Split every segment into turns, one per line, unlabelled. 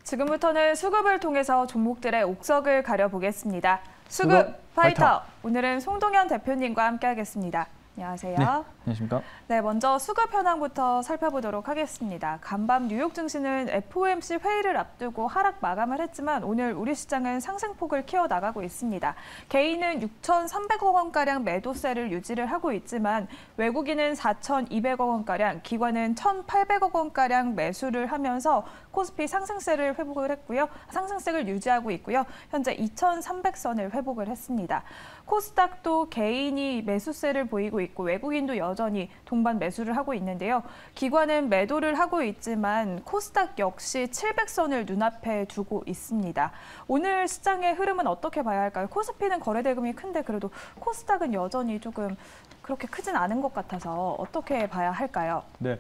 지금부터는 수급을 통해서 종목들의 옥석을 가려보겠습니다. 수급 파이터! 오늘은 송동현 대표님과 함께하겠습니다. 안녕하세요.
네, 안녕하십니까?
네, 먼저 수급 현황부터 살펴보도록 하겠습니다. 간밤 뉴욕 증시는 FOMC 회의를 앞두고 하락 마감을 했지만 오늘 우리 시장은 상승폭을 키워나가고 있습니다. 개인은 6,300억 원가량 매도세를 유지를 하고 있지만 외국인은 4,200억 원가량, 기관은 1,800억 원가량 매수를 하면서 코스피 상승세를 회복을 했고요. 상승세를 유지하고 있고요. 현재 2,300선을 회복을 했습니다. 코스닥도 개인이 매수세를 보이고 있고 외국인도 여전히 동반 매수를 하고 있는데요. 기관은 매도를 하고 있지만 코스닥 역시 700선을 눈앞에 두고 있습니다. 오늘 시장의 흐름은 어떻게 봐야 할까요? 코스피는 거래 대금이 큰데 그래도 코스닥은 여전히 조금 그렇게 크진 않은 것 같아서 어떻게 봐야 할까요?
네.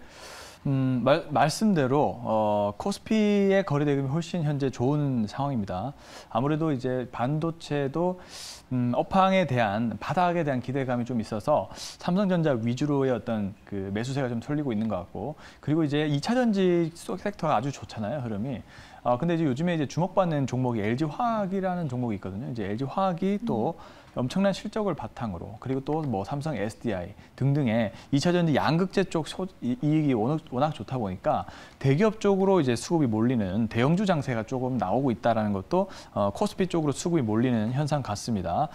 말씀대로 코스피의 거래 대금이 훨씬 현재 좋은 상황입니다. 아무래도 이제 반도체도 업황에 대한 바닥에 대한 기대감이 좀 있어서 삼성전자 위주로의 어떤 그 매수세가 좀 쏠리고 있는 것 같고, 그리고 이제 2차 전지 섹터가 아주 좋잖아요, 흐름이. 근데 이제 요즘에 이제 주목받는 종목이 LG화학이라는 종목이 있거든요. 이제 LG화학이 또 엄청난 실적을 바탕으로, 그리고 또 뭐 삼성 SDI 등등의 2차 전지 양극재 쪽 이익이 워낙 좋다 보니까 대기업 쪽으로 이제 수급이 몰리는 대형주 장세가 조금 나오고 있다라는 것도 코스피 쪽으로 수급이 몰리는 현상 같습니다.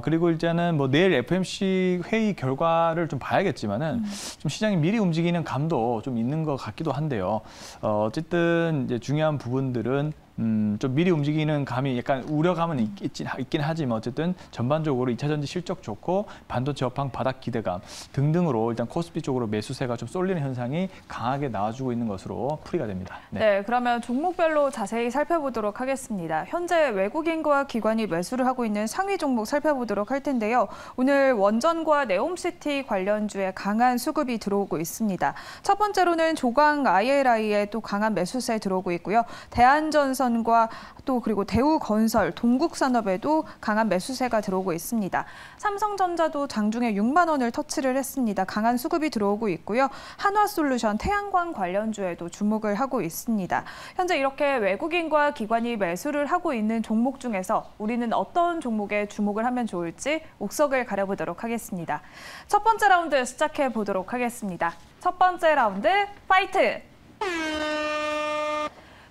그리고 일단은 뭐 내일 FOMC 회의 결과를 좀 봐야겠지만은 좀 시장이 미리 움직이는 감도 좀 있는 것 같기도 한데요. 어쨌든 이제 중요한 부분들은 좀 미리 움직이는 감이 약간 우려감은 있긴 하지만 어쨌든 전반적으로 2차 전지 실적 좋고 반도체 업황 바닥 기대감 등등으로 일단 코스피 쪽으로 매수세가 좀 쏠리는 현상이 강하게 나와주고 있는 것으로 풀이가 됩니다.
네, 그러면 종목별로 자세히 살펴보도록 하겠습니다. 현재 외국인과 기관이 매수를 하고 있는 상위 종목 살펴보도록 할 텐데요. 오늘 원전과 네옴시티 관련주에 강한 수급이 들어오고 있습니다. 첫 번째로는 조광 ILI에 또 강한 매수세 들어오고 있고요. 대한전선 과 또 그리고 대우건설, 동국산업에도 강한 매수세가 들어오고 있습니다. 삼성전자도 장중에 6만 원을 터치를 했습니다. 강한 수급이 들어오고 있고요. 한화솔루션, 태양광 관련주에도 주목을 하고 있습니다. 현재 이렇게 외국인과 기관이 매수를 하고 있는 종목 중에서 우리는 어떤 종목에 주목을 하면 좋을지 옥석을 가려보도록 하겠습니다. 첫 번째 라운드 시작해 보도록 하겠습니다. 첫 번째 라운드 파이트!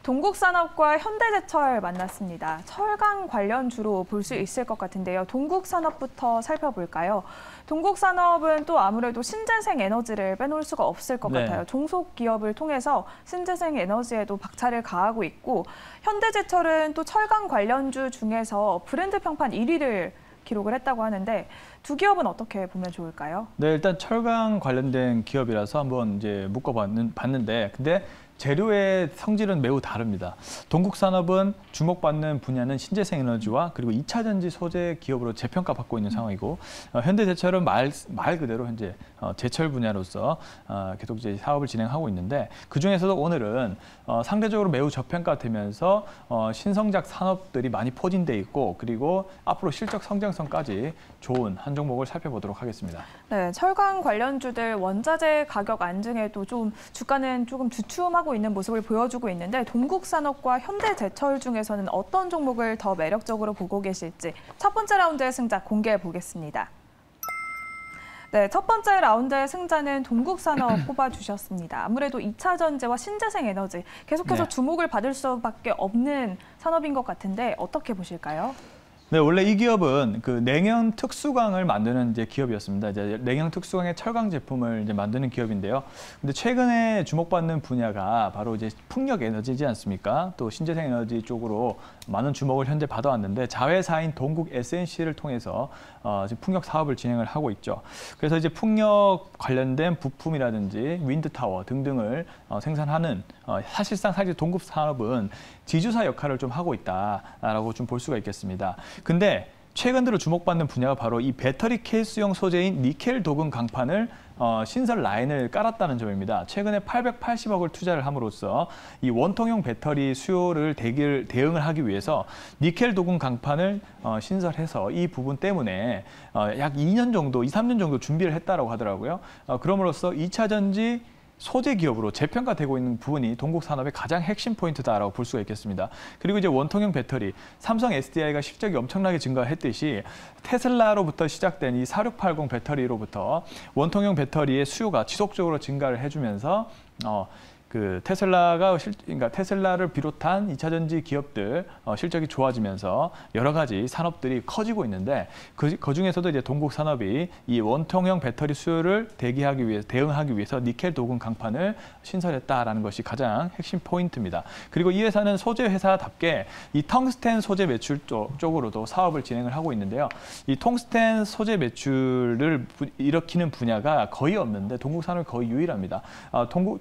동국산업과 현대제철 만났습니다. 철강 관련주로 볼 수 있을 것 같은데요. 동국산업부터 살펴볼까요? 동국산업은 또 아무래도 신재생 에너지를 빼놓을 수가 없을 것 같아요. 종속 기업을 통해서 신재생 에너지에도 박차를 가하고 있고, 현대제철은 또 철강 관련주 중에서 브랜드 평판 1위를 기록을 했다고 하는데 두 기업은 어떻게 보면 좋을까요?
네, 일단 철강 관련된 기업이라서 한번 이제 묶어봤는데, 근데 재료의 성질은 매우 다릅니다. 동국산업은 주목받는 분야는 신재생 에너지와 그리고 2차 전지 소재 기업으로 재평가받고 있는 상황이고, 현대제철은 말 그대로 현재 제철 분야로서 계속 이제 사업을 진행하고 있는데, 그 중에서도 오늘은 상대적으로 매우 저평가되면서 신성장 산업들이 많이 포진돼 있고, 그리고 앞으로 실적 성장성까지 좋은 한 종목을 살펴보도록 하겠습니다.
네, 철강 관련주들 원자재 가격 안정에도 좀 주가는 조금 주춤하고 있는 모습을 보여주고 있는데, 동국산업과 현대제철 중에서는 어떤 종목을 더 매력적으로 보고 계실지 첫 번째 라운드의 승자 공개해 보겠습니다. 네, 첫 번째 라운드의 승자는 동국산업 뽑아주셨습니다. 아무래도 2차 전지와 신재생 에너지 계속해서 주목을 받을 수밖에 없는 산업인 것 같은데 어떻게 보실까요?
네, 원래 이 기업은 그 냉형 특수광을 만드는 이제 기업이었습니다. 이제 냉형 특수광의 철강 제품을 이제 만드는 기업인데요. 근데 최근에 주목받는 분야가 바로 이제 풍력 에너지지 않습니까? 또 신재생 에너지 쪽으로 많은 주목을 현재 받아왔는데, 자회사인 동국 SNC를 통해서 지금 풍력 사업을 진행을 하고 있죠. 그래서 이제 풍력 관련된 부품이라든지 윈드타워 등등을 생산하는, 사실상 동국 산업은 지주사 역할을 좀 하고 있다라고 좀 볼 수가 있겠습니다. 근데 최근 들어 주목받는 분야가 바로 이 배터리 케이스용 소재인 니켈 도금 강판을 신설 라인을 깔았다는 점입니다. 최근에 880억을 투자를 함으로써 이 원통형 배터리 수요를 대응을 하기 위해서 니켈 도금 강판을 신설해서 이 부분 때문에 약 2년 정도, 2, 3년 정도 준비를 했다라고 하더라고요. 그럼으로써 2차 전지 소재 기업으로 재평가되고 있는 부분이 동국 산업의 가장 핵심 포인트다라고 볼 수가 있겠습니다. 그리고 이제 원통형 배터리, 삼성 SDI가 실적이 엄청나게 증가했듯이 테슬라로부터 시작된 이 4680 배터리로부터 원통형 배터리의 수요가 지속적으로 증가를 해주면서 그러니까 테슬라를 비롯한 2차 전지 기업들 실적이 좋아지면서 여러 가지 산업들이 커지고 있는데 그 중에서도 이제 동국 산업이 이 원통형 배터리 수요를 대응하기 위해서 니켈 도금 강판을 신설했다라는 것이 가장 핵심 포인트입니다. 그리고 이 회사는 소재 회사답게 이 텅스텐 소재 매출 쪽으로도 사업을 진행을 하고 있는데요. 이 텅스텐 소재 매출을 일으키는 분야가 거의 없는데 동국 산업이 거의 유일합니다.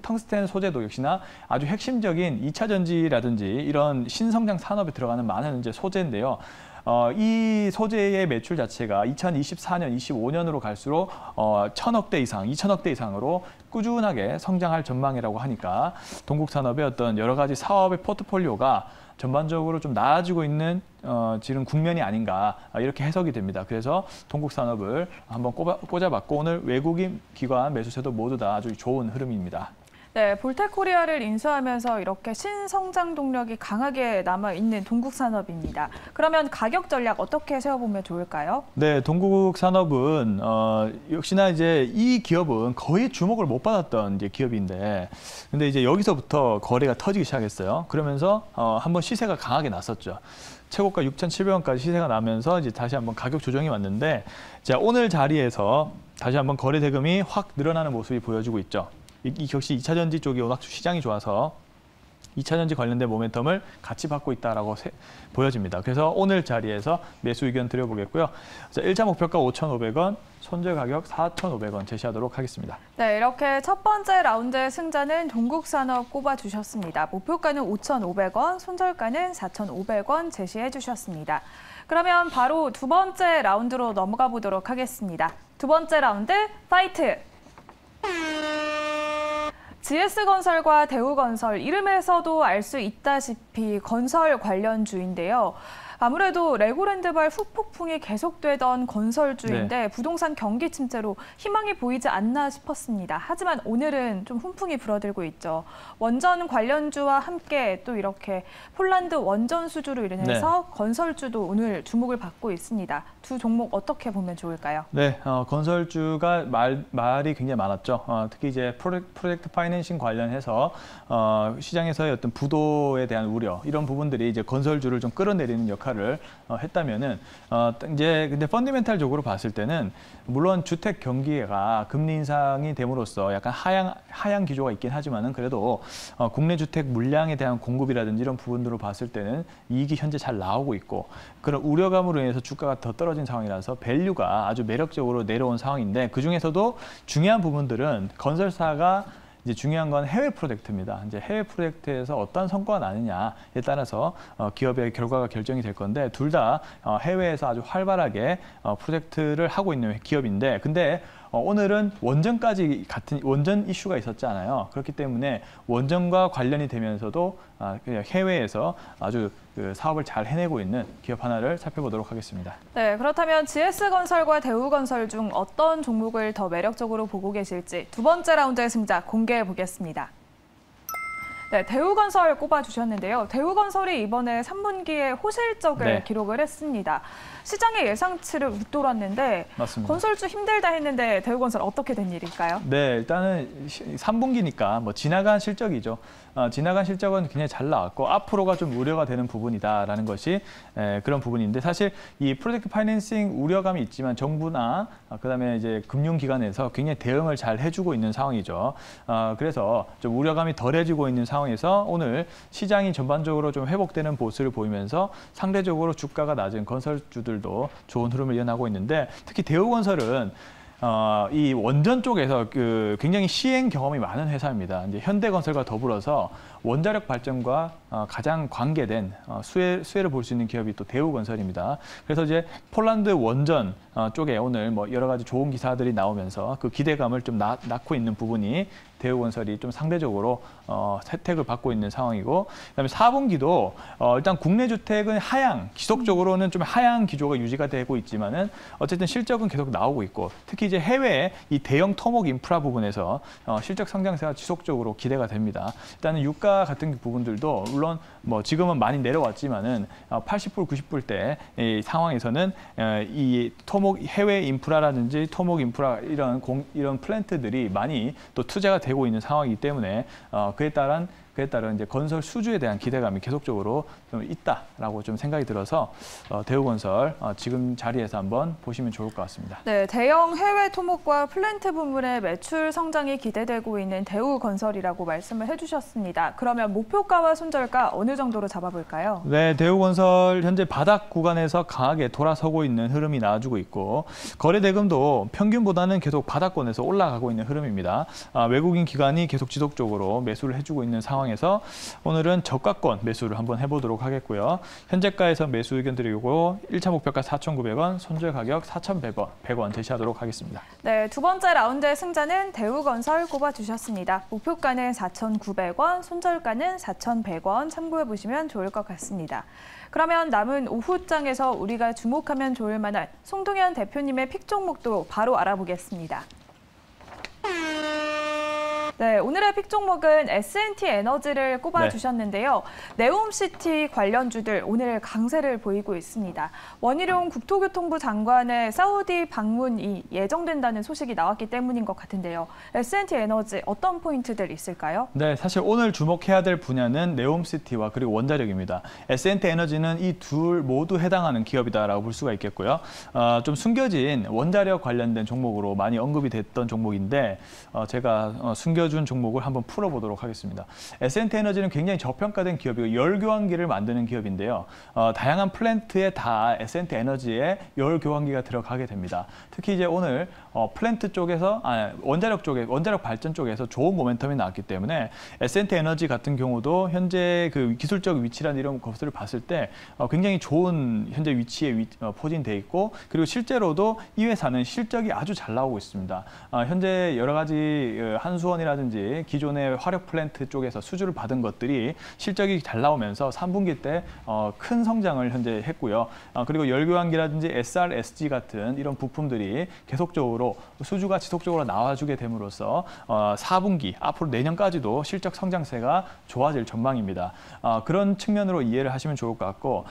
텅스텐 소재도 역시나 아주 핵심적인 2차 전지라든지 이런 신성장 산업에 들어가는 많은 이제 소재인데요. 이 소재의 매출 자체가 2024년, 25년으로 갈수록 1,000억대 이상, 2,000억대 이상으로 꾸준하게 성장할 전망이라고 하니까 동국 산업의 어떤 여러 가지 사업의 포트폴리오가 전반적으로 좀 나아지고 있는 지금 국면이 아닌가 이렇게 해석이 됩니다. 그래서 동국 산업을 한번 꽂아봤고 오늘 외국인 기관 매수세도 모두 다 아주 좋은 흐름입니다.
네, 볼텍코리아를 인수하면서 이렇게 신성장 동력이 강하게 남아있는 동국산업입니다. 그러면 가격 전략 어떻게 세워보면 좋을까요?
네, 동국산업은 역시나 이제 이 기업은 거의 주목을 못 받았던 이제 기업인데, 근데 이제 여기서부터 거래가 터지기 시작했어요. 그러면서 한번 시세가 강하게 났었죠. 최고가 6,700원까지 시세가 나면서 이제 다시 한번 가격 조정이 왔는데, 자, 오늘 자리에서 다시 한번 거래 대금이 확 늘어나는 모습이 보여지고 있죠. 이 역시 2차 전지 쪽이 워낙 시장이 좋아서 2차 전지 관련된 모멘텀을 같이 받고 있다라고 보여집니다. 그래서 오늘 자리에서 매수 의견 드려보겠고요. 자, 1차 목표가 5,500원, 손절 가격 4,500원 제시하도록 하겠습니다.
네, 이렇게 첫 번째 라운드의 승자는 동국산업 꼽아주셨습니다. 목표가는 5,500원, 손절가는 4,500원 제시해 주셨습니다. 그러면 바로 두 번째 라운드로 넘어가 보도록 하겠습니다. 두 번째 라운드, 파이트! GS건설과 대우건설, 이름에서도 알 수 있다시피 건설 관련주인데요. 아무래도 레고랜드발 후폭풍이 계속되던 건설주인데
네.
부동산 경기 침체로 희망이 보이지 않나 싶었습니다. 하지만 오늘은 좀 훈풍이 불어들고 있죠. 원전 관련주와 함께 또 이렇게 폴란드 원전 수주로 인해서 건설주도 오늘 주목을 받고 있습니다. 두 종목 어떻게 보면 좋을까요?
네, 건설주가 말이 굉장히 많았죠. 특히 이제 프로젝트 파이낸싱 관련해서 시장에서의 어떤 부도에 대한 우려 이런 부분들이 이제 건설주를 좀 끌어내리는 역할을 했다면은 이제 근데 펀더멘탈적으로 봤을 때는 물론 주택 경기가 금리 인상이 됨으로써 약간 하향 기조가 있긴 하지만은 그래도 국내 주택 물량에 대한 공급이라든지 이런 부분으로 봤을 때는 이익이 현재 잘 나오고 있고 그런 우려감으로 인해서 주가가 더 떨어진 상황이라서 밸류가 아주 매력적으로 내려온 상황인데 그 중에서도 중요한 부분들은 건설사가 이제 중요한 건 해외 프로젝트입니다. 이제 해외 프로젝트에서 어떤 성과가 나느냐에 따라서 기업의 결과가 결정이 될 건데 둘 다 해외에서 아주 활발하게 프로젝트를 하고 있는 기업인데 근데 오늘은 원전까지 같은 원전 이슈가 있었잖아요. 그렇기 때문에 원전과 관련이 되면서도 그냥 해외에서 아주 그 사업을 잘 해내고 있는 기업 하나를 살펴보도록 하겠습니다.
네, 그렇다면 GS건설과 대우건설 중 어떤 종목을 더 매력적으로 보고 계실지 두 번째 라운드의 승자 공개해 보겠습니다. 네, 대우건설 꼽아주셨는데요. 대우건설이 이번에 3분기에 호실적을 기록을 했습니다. 시장의 예상치를 웃돌았는데
맞습니다.
건설주 힘들다 했는데 대우건설 어떻게 된 일일까요?
네, 일단은 3분기니까 뭐 지나간 실적이죠. 지나간 실적은 굉장히 잘 나왔고 앞으로가 좀 우려가 되는 부분이다라는 것이 그런 부분인데 사실 이 프로젝트 파이낸싱 우려감이 있지만 정부나 그다음에 이제 금융기관에서 굉장히 대응을 잘 해주고 있는 상황이죠. 그래서 좀 우려감이 덜해지고 있는 상황에서 오늘 시장이 전반적으로 좀 회복되는 모습을 보이면서 상대적으로 주가가 낮은 건설주들도 좋은 흐름을 이어나고 있는데 특히 대우건설은 이 원전 쪽에서 굉장히 시행 경험이 많은 회사입니다. 이제 현대건설과 더불어서 원자력 발전과 가장 관계된 수혜를 볼 수 있는 기업이 또 대우건설입니다. 그래서 이제 폴란드 원전 쪽에 오늘 뭐 여러 가지 좋은 기사들이 나오면서 그 기대감을 좀 낳고 있는 부분이 대우건설이 좀 상대적으로 혜택을 받고 있는 상황이고, 그다음에 4분기도 일단 국내 주택은 지속적으로는 좀 하향 기조가 유지가 되고 있지만은 어쨌든 실적은 계속 나오고 있고, 특히 이제 해외 이 대형 토목 인프라 부분에서 실적 성장세가 지속적으로 기대가 됩니다. 일단은 유가 같은 부분들도 물론 뭐 지금은 많이 내려왔지만은 80불, 90불대 이 상황에서는 이 토목 해외 인프라라든지 토목 인프라 이런 플랜트들이 많이 또 투자가 되고 있는 상황이기 때문에 그에 따른 이제 건설 수주에 대한 기대감이 계속적으로 좀 있다라고 좀 생각이 들어서 대우건설 지금 자리에서 한번 보시면 좋을 것 같습니다.
네, 대형 해외 토목과 플랜트 부문의 매출 성장이 기대되고 있는 대우건설이라고 말씀을 해주셨습니다. 그러면 목표가와 손절가 어느 정도로 잡아볼까요?
네, 대우건설 현재 바닥 구간에서 강하게 돌아서고 있는 흐름이 나와주고 있고, 거래 대금도 평균보다는 계속 바닥권에서 올라가고 있는 흐름입니다. 외국인 기관이 계속 지속적으로 매수를 해주고 있는 상황에서 오늘은 저가권 매수를 한번 해보도록 하겠고요. 현재가에서 매수 의견 드리고 1차 목표가 4,900원, 손절 가격 4,100원 제시하도록 하겠습니다.
네, 두 번째 라운드의 승자는 대우건설 꼽아주셨습니다. 목표가는 4,900원, 손절가는 4,100원 참고해 보시면 좋을 것 같습니다. 그러면 남은 오후장에서 우리가 주목하면 좋을 만한 송동현 대표님의 픽 종목도 바로 알아보겠습니다. 네, 오늘의 픽 종목은 S&T 에너지를 꼽아주셨는데요. 네옴시티 관련주들 오늘 강세를 보이고 있습니다. 원희룡 국토교통부 장관의 사우디 방문이 예정된다는 소식이 나왔기 때문인 것 같은데요. S&T 에너지 어떤 포인트들 있을까요?
네, 사실 오늘 주목해야 될 분야는 네옴시티와 그리고 원자력입니다. S&T 에너지는 이 둘 모두 해당하는 기업이다라고 볼 수가 있겠고요. 좀 숨겨진 원자력 관련된 종목으로 많이 언급이 됐던 종목인데 제가 숨겨준 종목을 한번 풀어보도록 하겠습니다. S&T 에너지는 굉장히 저평가된 기업이고 열교환기를 만드는 기업인데요. 다양한 플랜트에 다 S&T 에너지에 열교환기가 들어가게 됩니다. 특히 이제 오늘 플랜트 쪽에서 원자력 발전 쪽에서 좋은 모멘텀이 나왔기 때문에 S&T 에너지 같은 경우도 현재 그 기술적 위치란 이런 것들을 봤을 때 굉장히 좋은 현재 위치에 포진돼 있고, 그리고 실제로도 이 회사는 실적이 아주 잘 나오고 있습니다. 현재 여러 가지 한수원이라든지 기존의 화력 플랜트 쪽에서 수주를 받은 것들이 실적이 잘 나오면서 3분기 때 큰 성장을 현재 했고요. 그리고 열교환기라든지 SRSG 같은 이런 부품들이 계속적으로 수주가 지속적으로 나와주게 됨으로써 4분기 앞으로 내년까지도 실적 성장세가 좋아질 전망입니다. 그런 측면으로 이해를 하시면 좋을 것 같고,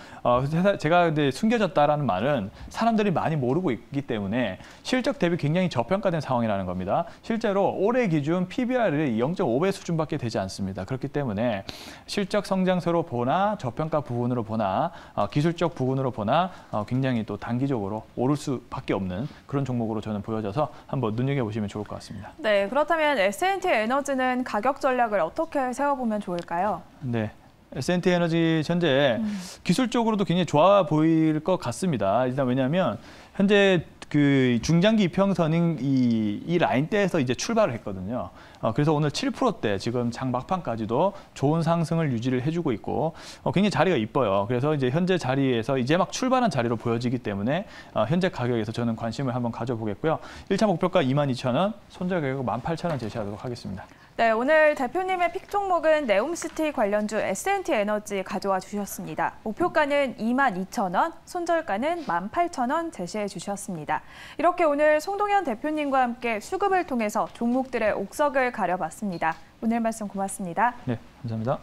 제가 근데 숨겨졌다라는 말은 사람들이 많이 모르고 있기 때문에 실적 대비 굉장히 저평가된 상황이라는 겁니다. 실제로 올해 기준 PBR이 0.5배 수준밖에 되지 않습니다. 그렇기 때문에 실적 성장세로 보나 저평가 부분으로 보나 기술적 부분으로 보나 굉장히 또 단기적으로 오를 수밖에 없는 그런 종목으로 저는 보여져서 한번 눈여겨보시면 좋을 것 같습니다.
네, 그렇다면 S&T 에너지는 가격 전략을 어떻게 세워보면 좋을까요?
네. S&T 에너지 현재 기술적으로도 굉장히 좋아 보일 것 같습니다. 일단 왜냐하면 현재 그 중장기 이평선인 이 라인대에서 이제 출발을 했거든요. 그래서 오늘 7%대 지금 장 막판까지도 좋은 상승을 유지를 해주고 있고 굉장히 자리가 이뻐요. 그래서 이제 현재 자리에서 이제 막 출발한 자리로 보여지기 때문에 현재 가격에서 저는 관심을 한번 가져보겠고요. 1차 목표가 22,000원, 손절 가격 18,000원 제시하도록 하겠습니다.
네, 오늘 대표님의 픽 종목은 네옴시티 관련주 S&T 에너지 가져와 주셨습니다. 목표가는 22,000원, 손절가는 18,000원 제시해 주셨습니다. 이렇게 오늘 송동현 대표님과 함께 수급을 통해서 종목들의 옥석을 가려봤습니다. 오늘 말씀 고맙습니다.
네, 감사합니다.